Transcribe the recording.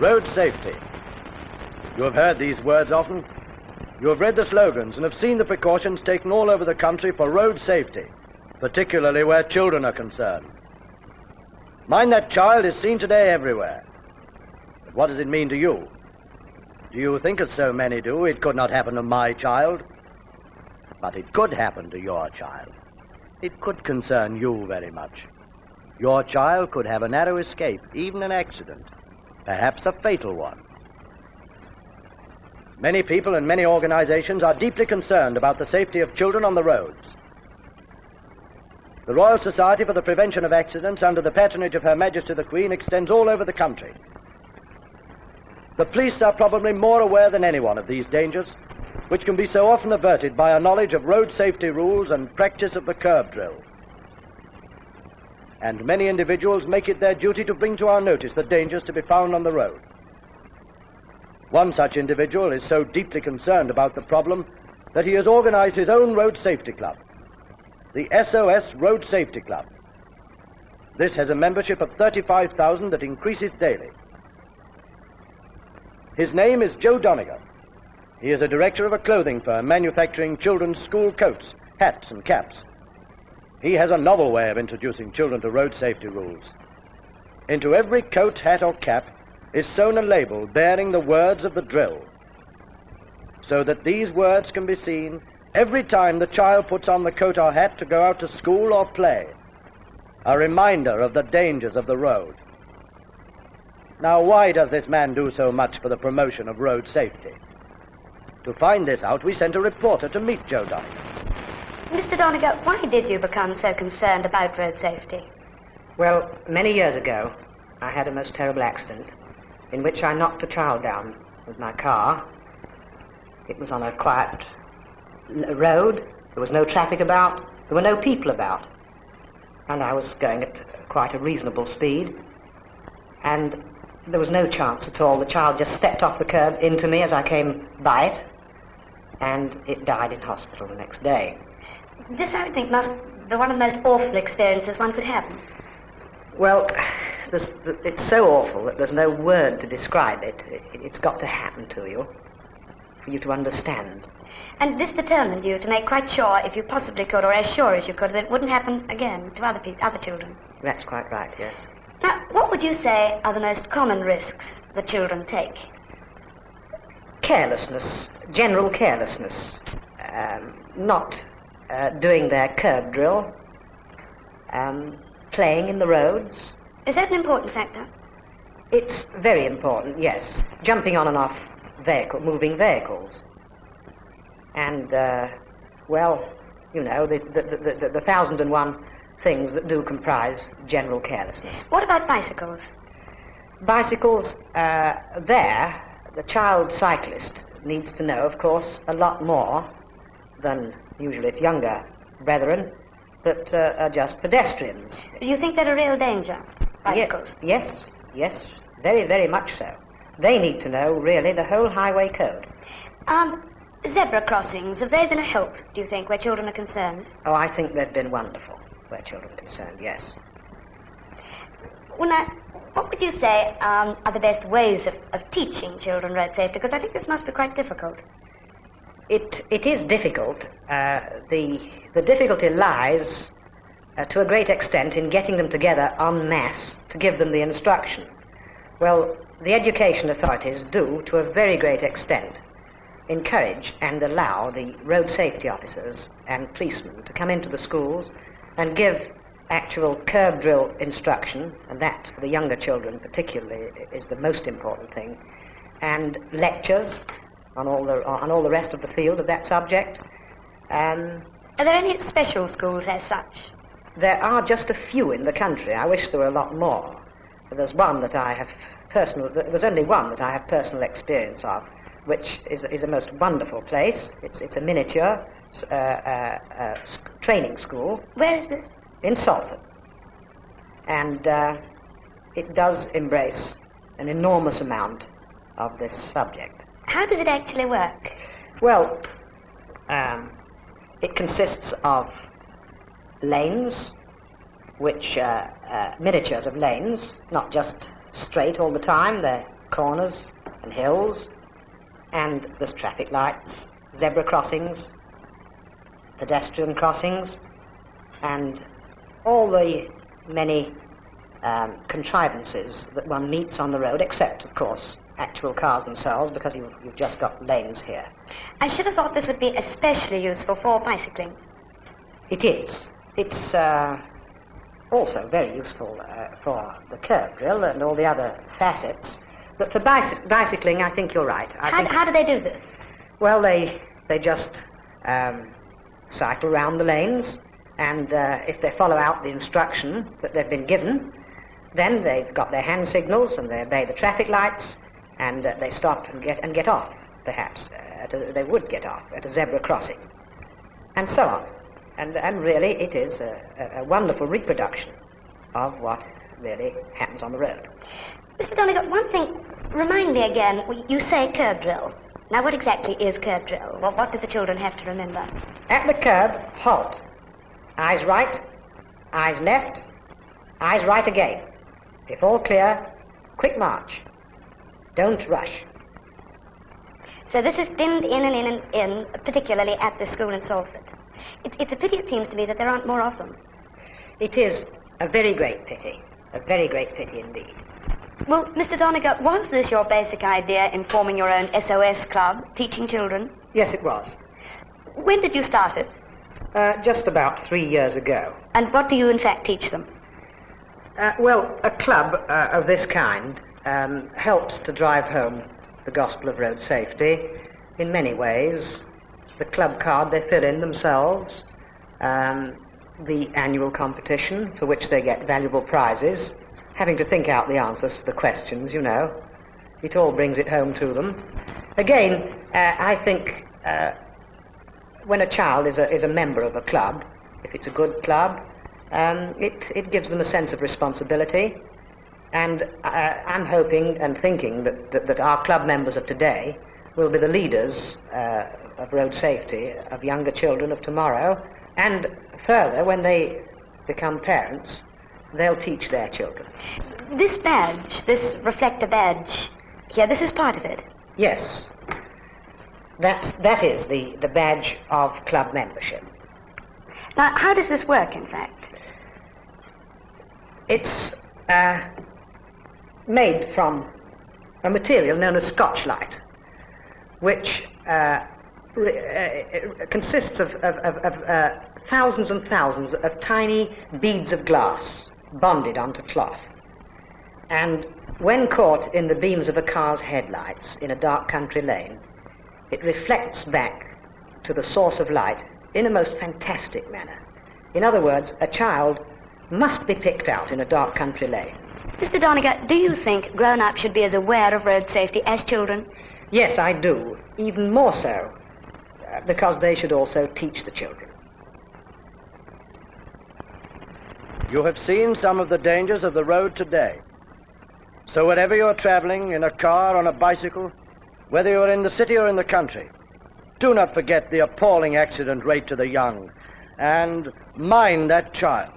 Road safety. You have heard these words often. You have read the slogans and have seen the precautions taken all over the country for road safety, particularly where children are concerned. Mind that child is seen today everywhere. But what does it mean to you? Do you think, as so many do, it could not happen to my child? But it could happen to your child. It could concern you very much. Your child could have a narrow escape, even an accident, perhaps a fatal one. Many people and many organizations are deeply concerned about the safety of children on the roads. The Royal Society for the Prevention of Accidents, under the patronage of Her Majesty the Queen, extends all over the country. The police are probably more aware than anyone of these dangers, which can be so often averted by a knowledge of road safety rules and practice of the curb drill. And many individuals make it their duty to bring to our notice the dangers to be found on the road. One such individual is so deeply concerned about the problem that he has organized his own road safety club, the SOS Road Safety Club. This has a membership of 35,000 that increases daily. His name is Joe Donegal. He is a director of a clothing firm manufacturing children's school coats, hats and caps. He has a novel way of introducing children to road safety rules. Into every coat, hat or cap is sewn a label bearing the words of the drill, so that these words can be seen every time the child puts on the coat or hat to go out to school or play, a reminder of the dangers of the road. Now, why does this man do so much for the promotion of road safety? To find this out, we sent a reporter to meet Joe Donegal. Mr. Donegal, why did you become so concerned about road safety? Well, many years ago, I had a most terrible accident in which I knocked a child down with my car. It was on a quiet road. There was no traffic about. There were no people about. And I was going at quite a reasonable speed. And there was no chance at all. The child just stepped off the curb into me as I came by it. And it died in hospital the next day. This, I think, must be one of the most awful experiences one could have. Well, it's so awful that there's no word to describe it. It's got to happen to you, for you to understand. And this determined you to make quite sure, if you possibly could, or as sure as you could, that it wouldn't happen again to other children. That's quite right, yes. Now, what would you say are the most common risks that children take? Carelessness, general carelessness. Not doing their curb drill. Playing in the roads. Is that an important factor? It's very important, yes. Jumping on and off moving vehicles. And, well, you know, the 1,001 things that do comprise general carelessness. What about bicycles? Bicycles, the child cyclist needs to know, of course, a lot more than usually its younger brethren that are just pedestrians. Do you think they're a real danger, bicycles? Yes, very, very much so. They need to know, really, the whole highway code. Zebra crossings, have they been a help, do you think, where children are concerned? Oh, I think they've been wonderful where children are concerned, yes. Well, now, what would you say are the best ways of teaching children road safety? Because I think this must be quite difficult. It is difficult. The difficulty lies, to a great extent, in getting them together en masse to give them the instruction. Well, the education authorities do, to a very great extent, encourage and allow the road safety officers and policemen to come into the schools and give actual curb drill instruction, and that, for the younger children particularly, is the most important thing, and lectures on all the rest of the field of that subject. Are there any special schools as such? There are just a few in the country. I wish there were a lot more. But there's one that I have there's only one that I have personal experience of, which is a most wonderful place. It's a miniature training school. Where is this? In Salford. And it does embrace an enormous amount of this subject. How does it actually work? Well, it consists of lanes, which miniatures of lanes, not just straight all the time. They're corners and hills, and there's traffic lights, zebra crossings, pedestrian crossings, and all the many contrivances that one meets on the road, except, of course, actual cars themselves, because you've just got lanes here. I should have thought this would be especially useful for bicycling. It is. It's also very useful for the curb drill and all the other facets. But for bicycling, I think you're right. How do they do this? Well, they just cycle round the lanes, and if they follow out the instruction that they've been given, then they've got their hand signals and they obey the traffic lights, and they stop and get off, perhaps. They would get off at a zebra crossing, and so on. And really, it is a wonderful reproduction of what really happens on the road. Mr. Donegal, one thing, remind me again, you say curb drill. Now, what exactly is curb drill? What do the children have to remember? At the curb, halt. Eyes right, eyes left, eyes right again. If all clear, quick march. Don't rush. So this is dimmed in and in and in, particularly at the school in Salford. It's a pity, it seems to me, that there aren't more of them. It is a very great pity indeed. Well, Mr. Donegal, was this your basic idea in forming your own SOS club, teaching children? Yes, it was. When did you start it? Just about 3 years ago. And what do you, in fact, teach them? Well, a club of this kind helps to drive home the gospel of road safety in many ways. The club card they fill in themselves, the annual competition for which they get valuable prizes, having to think out the answers to the questions, you know. It all brings it home to them. Again, I think when a child is a member of a club, if it's a good club, it gives them a sense of responsibility. And I'm hoping and thinking that our club members of today will be the leaders of road safety, of younger children of tomorrow, and further, when they become parents, they'll teach their children. This badge, this reflector badge, here, this is part of it? Yes. That is the badge of club membership. Now, how does this work, in fact? It's made from a material known as Scotch-Lite, which consists of thousands and thousands of tiny beads of glass bonded onto cloth. And when caught in the beams of a car's headlights in a dark country lane, it reflects back to the source of light in a most fantastic manner. In other words, a child must be picked out in a dark country lane. Mr. Donegal, do you think grown-ups should be as aware of road safety as children? Yes, I do. Even more so, because they should also teach the children. You have seen some of the dangers of the road today. So wherever you're traveling, in a car, on a bicycle, whether you're in the city or in the country, do not forget the appalling accident rate to the young, and mind that child.